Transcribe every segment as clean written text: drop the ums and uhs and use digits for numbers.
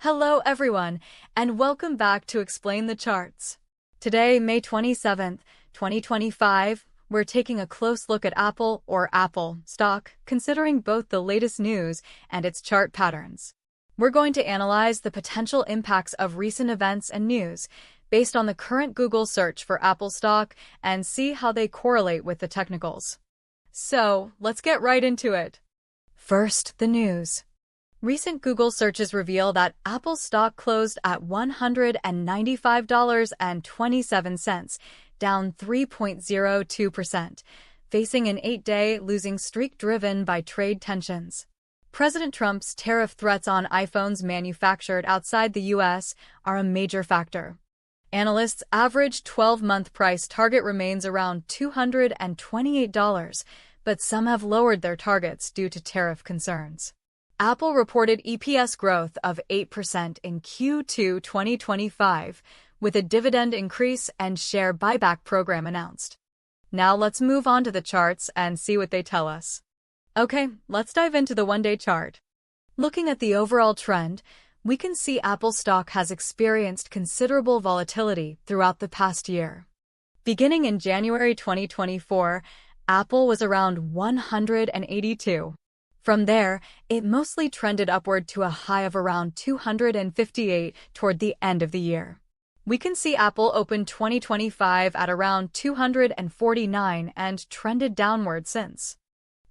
Hello everyone, and welcome back to Explain the Charts. Today, May 27th, 2025, we're taking a close look at Apple or Apple stock, considering both the latest news and its chart patterns. We're going to analyze the potential impacts of recent events and news based on the current Google search for Apple stock and see how they correlate with the technicals. So, let's get right into it. First, the news. Recent Google searches reveal that Apple stock closed at $195.27, down 3.02%, facing an 8-day losing streak driven by trade tensions. President Trump's tariff threats on iPhones manufactured outside the U.S. are a major factor. Analysts' average 12-month price target remains around $228, but some have lowered their targets due to tariff concerns. Apple reported EPS growth of 8% in Q2 2025, with a dividend increase and share buyback program announced. Now let's move on to the charts and see what they tell us. Okay, let's dive into the one-day chart. Looking at the overall trend, we can see Apple stock has experienced considerable volatility throughout the past year. Beginning in January 2024, Apple was around 182. From there, it mostly trended upward to a high of around 258 toward the end of the year. We can see Apple opened 2025 at around 249 and trended downward since.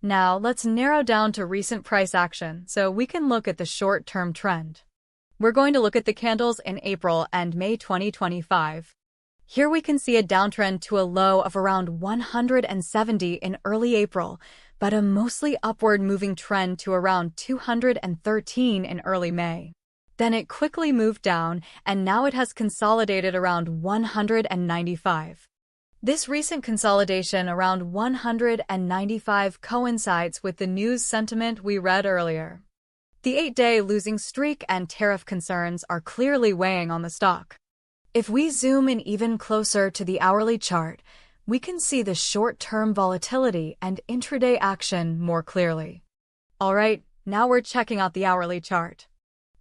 Now, let's narrow down to recent price action so we can look at the short-term trend. We're going to look at the candles in April and May 2025. Here we can see a downtrend to a low of around 170 in early April, but a mostly upward moving trend to around 213 in early May. Then it quickly moved down, and now it has consolidated around 195. This recent consolidation around 195 coincides with the news sentiment we read earlier. The 8-day losing streak and tariff concerns are clearly weighing on the stock. If we zoom in even closer to the hourly chart, we can see the short-term volatility and intraday action more clearly. Alright, now we're checking out the hourly chart.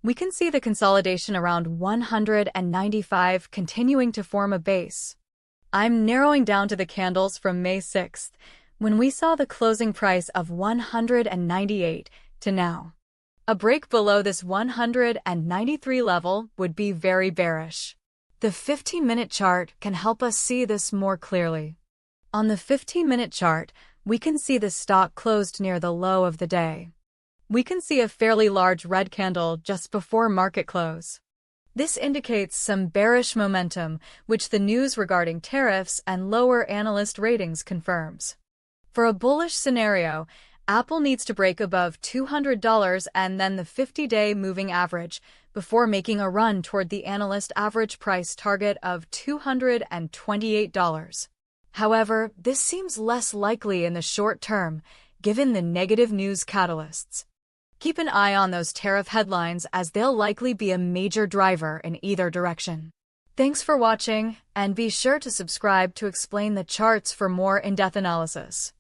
We can see the consolidation around 195 continuing to form a base. I'm narrowing down to the candles from May 6th, when we saw the closing price of 198 to now. A break below this 193 level would be very bearish. The 15-minute chart can help us see this more clearly. On the 15-minute chart, we can see the stock closed near the low of the day. We can see a fairly large red candle just before market close. This indicates some bearish momentum, which the news regarding tariffs and lower analyst ratings confirms. For a bullish scenario, Apple needs to break above $200 and then the 50-day moving average before making a run toward the analyst average price target of $228. However, this seems less likely in the short term, given the negative news catalysts. Keep an eye on those tariff headlines as they'll likely be a major driver in either direction. Thanks for watching, and be sure to subscribe to Explain the Charts for more in-depth analysis.